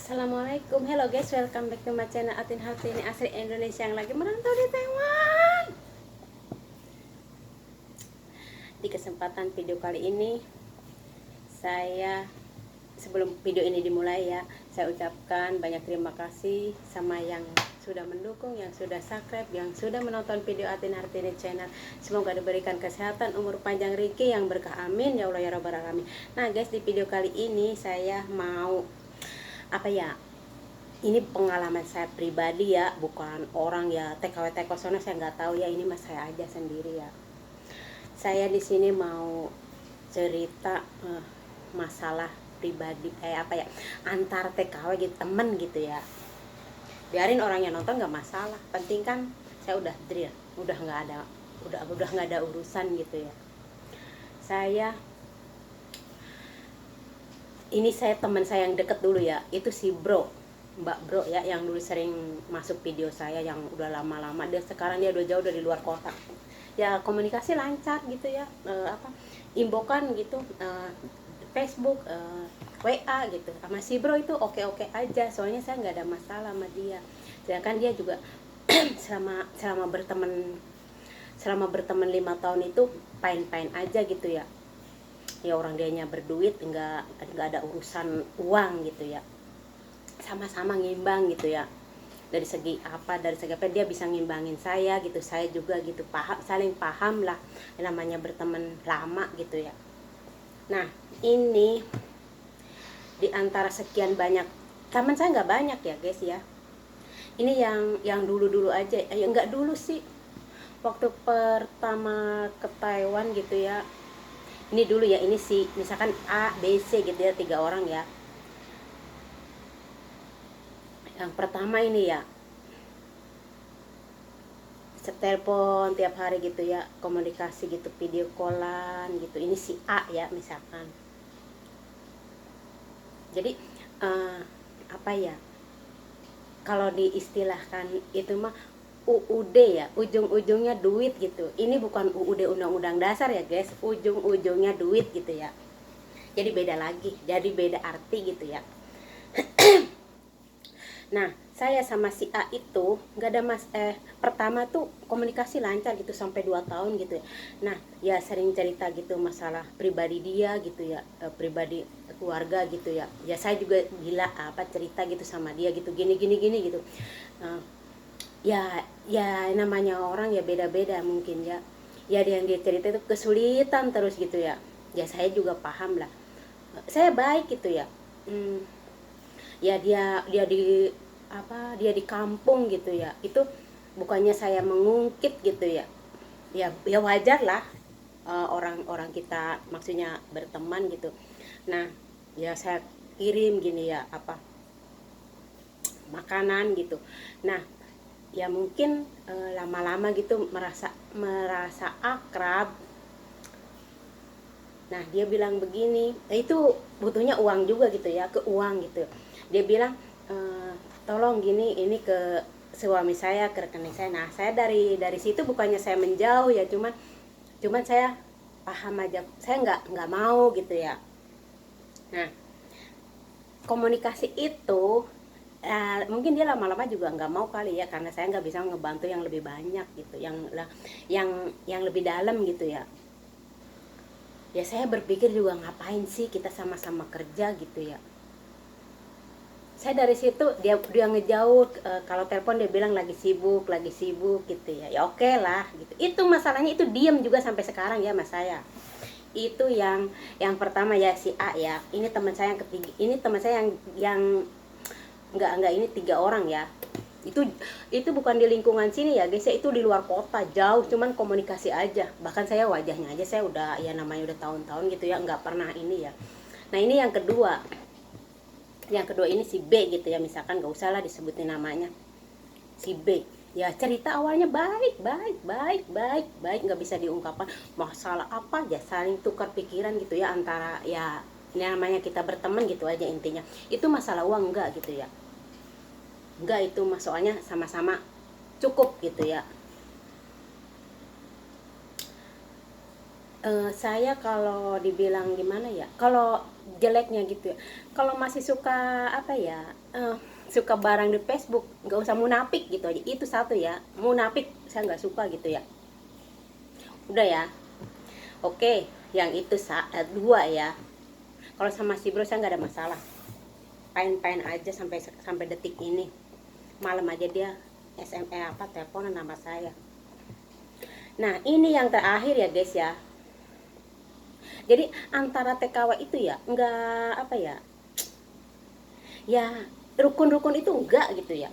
Assalamualaikum, hello guys, welcome back to my channel Atin Hartini Asri Indonesia yang lagi merantau di Taiwan. Di kesempatan video kali ini, sebelum video ini dimulai ya, saya ucapkan banyak terima kasih sama yang sudah mendukung, yang sudah subscribe, yang sudah menonton video Atin Hartini channel. Semoga diberikan kesehatan, umur panjang, rezeki yang berkah, amin ya Allah ya Rabbal alamin. Nah guys, di video kali ini saya mau ini pengalaman saya pribadi ya, bukan orang ya TKW sono, saya nggak tahu ya, ini mas saya aja sendiri ya. Saya di sini mau cerita masalah pribadi antar TKW gitu, temen gitu ya. Biarin orangnya nonton nggak masalah, penting kan saya udah drill, udah nggak ada urusan gitu ya. Saya teman saya yang deket dulu ya, itu si Mbak Bro ya, yang dulu sering masuk video saya, yang udah lama-lama. Sekarang dia udah jauh dari luar kota ya. Komunikasi lancar gitu ya, inbokan gitu, Facebook, WA gitu sama si Bro itu oke-oke aja, soalnya saya nggak ada masalah sama dia. Sedangkan dia juga selama berteman 5 tahun itu pain-pain aja gitu ya. Ya orang dianya berduit, nggak ada urusan uang gitu ya, sama-sama ngimbang gitu ya. Dari segi apa dia bisa ngimbangin saya gitu, saya juga gitu, saling paham lah, namanya berteman lama gitu ya. Nah ini di antara sekian banyak teman saya, nggak banyak ya guys ya, ini yang dulu aja ya, nggak dulu sih, waktu pertama ke Taiwan gitu ya. Ini dulu ya, ini sih misalkan A, B, C gitu ya, 3 orang ya. Yang pertama ini ya, telepon tiap hari gitu ya, komunikasi gitu, video callan gitu. Ini si A ya misalkan. Jadi kalau diistilahkan itu mah UUD ya, ujung-ujungnya duit gitu. Ini bukan UUD undang-undang dasar ya guys, ujung-ujungnya duit gitu ya. Jadi beda lagi, jadi beda arti gitu ya. Nah saya sama si A itu nggak ada pertama tuh komunikasi lancar gitu sampai 2 tahun gitu ya. Nah ya sering cerita gitu masalah pribadi dia gitu ya, pribadi keluarga gitu ya. Ya saya juga gila cerita gitu sama dia gitu, gini gitu. Ya namanya orang ya beda-beda mungkin ya. Ya yang dia cerita itu kesulitan terus gitu ya. Ya saya juga paham lah. Saya baik gitu ya. Ya dia di kampung gitu ya. Itu bukannya saya mengungkit gitu ya. Ya wajar lah, orang-orang kita maksudnya berteman gitu. Nah, ya saya kirim gini ya, makanan gitu. Nah, ya mungkin lama-lama gitu merasa akrab. Nah dia bilang begini, itu butuhnya uang juga gitu ya, ke uang gitu. Dia bilang tolong gini, ini ke suami saya, ke rekening saya. Nah saya dari situ bukannya saya menjauh ya, cuman saya paham aja, saya nggak mau gitu ya. Nah komunikasi itu mungkin dia lama-lama juga nggak mau kali ya, karena saya nggak bisa ngebantu yang lebih banyak gitu, yang lebih dalam gitu ya. Ya saya berpikir juga, ngapain sih kita sama-sama kerja gitu ya. Saya dari situ dia ngejauh, kalau telepon dia bilang lagi sibuk gitu ya. Ya oke lah gitu. Itu masalahnya itu diam juga sampai sekarang ya mas saya. Itu yang pertama ya, si A ya. Ini teman saya yang ketiga. Ini teman saya yang enggak, ini 3 orang ya. Itu bukan di lingkungan sini ya guys ya, itu di luar kota jauh, cuman komunikasi aja. Bahkan saya wajahnya aja saya udah ya namanya udah tahun-tahun gitu ya, nggak pernah ini ya. Nah ini yang kedua ini si B gitu ya, misalkan nggak usah lah disebutin namanya, si B ya. Cerita awalnya baik, nggak bisa diungkapkan masalah apa ya, saling tukar pikiran gitu ya, antara ya ini namanya kita berteman gitu aja intinya. Itu masalah uang enggak gitu ya, enggak, itu mas soalnya sama-sama cukup gitu ya. Saya kalau dibilang gimana ya, kalau jeleknya gitu ya, kalau masih suka apa ya, suka barang di Facebook, nggak usah munafik gitu aja, itu satu ya, munafik saya nggak suka gitu ya, udah ya. Oke, yang itu dua ya. Kalau sama si bro saya nggak ada masalah, pain-pain aja sampai sampai detik ini. Malam aja dia SMS apa teleponan nama saya. Nah ini yang terakhir ya guys ya. Jadi antara TKW itu ya nggak apa ya, ya rukun-rukun itu enggak gitu ya,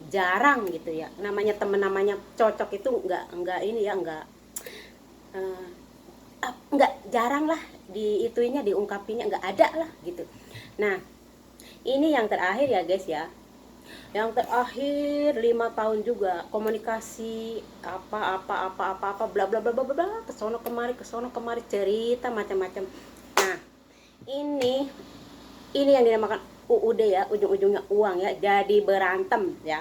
jarang gitu ya. Namanya temen, namanya cocok itu enggak ini ya, eh, enggak, jarang lah di itunya, diungkapinya enggak ada lah gitu. Nah ini yang terakhir ya guys ya, yang terakhir 5 tahun juga komunikasi apa bla bla bla bla bla, kesono kemari cerita macam-macam. Nah ini yang dinamakan UUD ya, ujung-ujungnya uang ya, jadi berantem ya.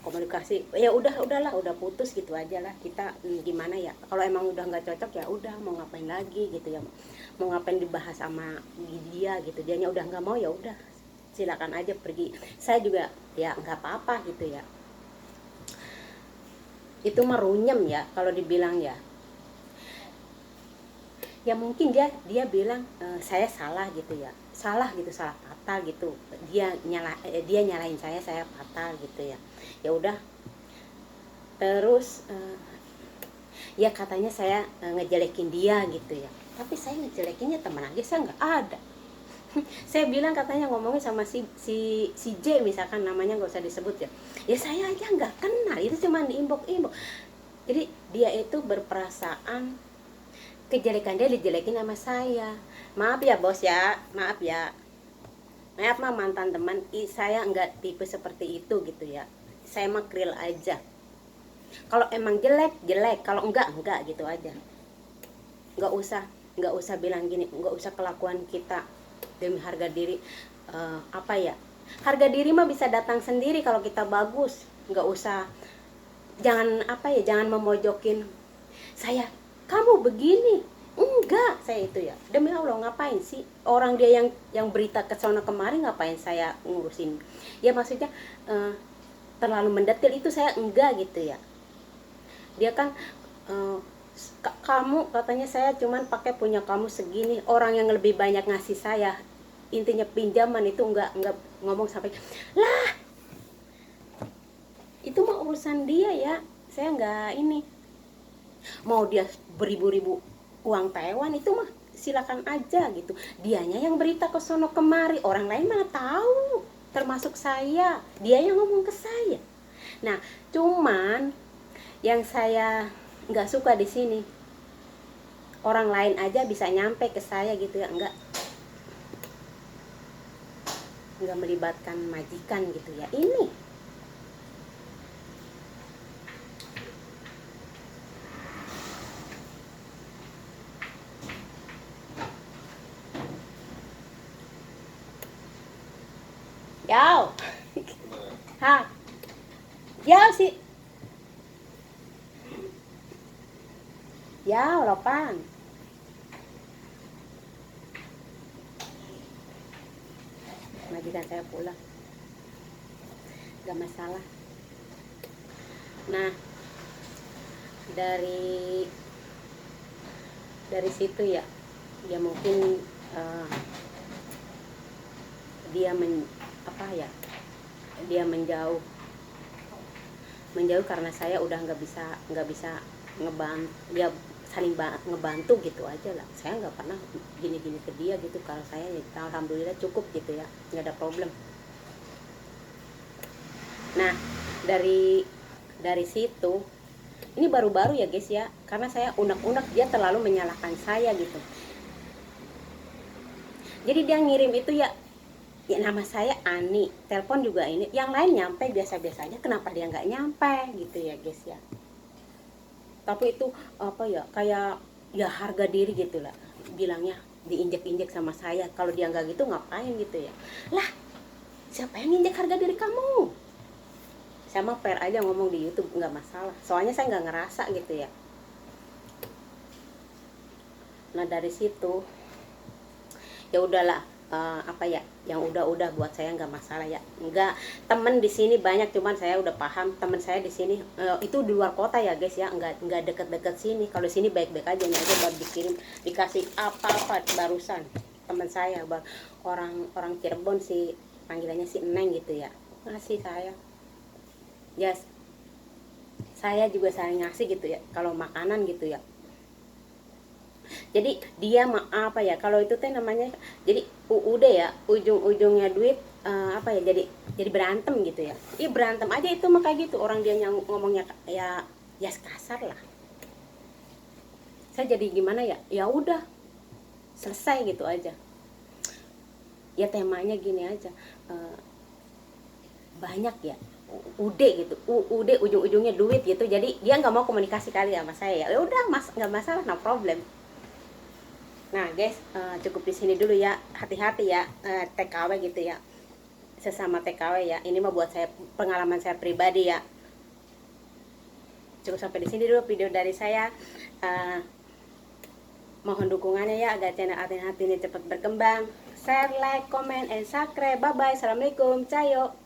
Komunikasi ya udahlah, udah putus gitu aja lah kita. Gimana ya, kalau emang udah nggak cocok ya udah, mau ngapain lagi gitu ya, mau ngapain dibahas sama dia gitu. Dianya udah nggak mau, ya udah silakan aja pergi, saya juga ya nggak apa-apa gitu ya. Itu merunyem ya kalau dibilang ya. Ya mungkin dia bilang saya salah gitu ya, salah gitu, salah fatal gitu. Dia nyalahin saya fatal gitu ya. Ya udah, terus ya katanya saya ngejelekin dia gitu ya. Tapi saya ngejelekinnya teman aja, saya nggak ada. Saya bilang, katanya ngomongin sama si J misalkan, namanya nggak usah disebut ya. Ya saya aja nggak kenal, itu cuma diimbok-imbok. Jadi dia itu berperasaan kejelekan dia dijelekin sama saya. Maaf ya bos ya, maaf ya, maaf mah mantan teman. Saya nggak tipe seperti itu gitu ya. Saya mah krill aja. Kalau emang jelek jelek, kalau enggak gitu aja. Nggak usah bilang gini, nggak usah kelakuan kita demi harga diri. Apa ya, harga diri mah bisa datang sendiri kalau kita bagus. Nggak usah, jangan apa ya, jangan memojokin saya, kamu begini. Enggak, saya itu ya, demi Allah, ngapain sih orang dia yang berita ke sana kemari, ngapain saya ngurusin. Ya maksudnya terlalu mendetil itu saya enggak gitu ya. Dia kan kamu katanya, saya cuman pakai punya kamu segini, orang yang lebih banyak ngasih saya, intinya pinjaman itu enggak ngomong sampai lah, itu mah urusan dia ya, saya enggak ini. Mau dia beribu-ribu uang Taiwan itu mah silakan aja gitu, dianya yang berita ke sono kemari, orang lain mana tahu, termasuk saya, dia yang ngomong ke saya. Nah cuman yang saya nggak suka di sini, orang lain aja bisa nyampe ke saya gitu ya, nggak melibatkan majikan gitu ya. Ini Yao ha, Yao sih, Yao lopan majikan saya pulang, nggak masalah. Nah dari situ ya, ya mungkin dia apa ya, dia menjauh karena saya udah nggak bisa ngebantu dia, saling ngebantu gitu aja lah. Saya nggak pernah gini-gini ke dia gitu. Kalau saya ya alhamdulillah cukup gitu ya, nggak ada problem. Nah dari situ, ini baru-baru ya guys ya, karena saya unek-unek dia terlalu menyalahkan saya gitu. Jadi dia ngirim itu ya nama saya Ani, telepon juga ini, yang lain nyampe biasa-biasa aja, kenapa dia nggak nyampe gitu ya guys ya. Tapi itu apa ya, kayak ya harga diri gitu lah, bilangnya diinjek-injek sama saya. Kalau dia nggak gitu ngapain gitu ya. Lah siapa yang injek harga diri kamu? Saya mah fair aja ngomong di YouTube, nggak masalah, soalnya saya nggak ngerasa gitu ya. Nah dari situ ya udahlah, apa ya, yang udah buat saya nggak masalah ya. Nggak, temen di sini banyak, cuman saya udah paham temen saya di sini itu di luar kota ya guys ya, nggak deket-deket sini. Kalau sini baik-baik aja nih, aja baru dikirim dikasih apa-apa barusan teman saya, orang orang Cirebon sih, panggilannya si Neng gitu ya, ngasih saya ya, saya juga saling ngasih gitu ya kalau makanan gitu ya. Jadi dia apa ya, kalau itu teh namanya, jadi udah ya, ujung-ujungnya duit, apa ya, jadi berantem gitu ya. Iya berantem aja itu mah kayak gitu, orang dia yang ngomongnya ya kasar lah. Saya jadi gimana ya, ya udah selesai gitu aja. Ya temanya gini aja, banyak ya, udah gitu, udah ujung-ujungnya duit gitu. Jadi dia nggak mau komunikasi kali sama saya, ya udah mas, nggak masalah, no problem. Nah guys, cukup di sini dulu ya. Hati-hati ya, TKW gitu ya, sesama TKW ya. Ini mah buat saya, pengalaman saya pribadi ya. Cukup sampai di sini dulu video dari saya. Mohon dukungannya ya agar channel Atin Hati ini cepat berkembang. Share, like, comment, and subscribe. Bye bye. Assalamualaikum. Cayo.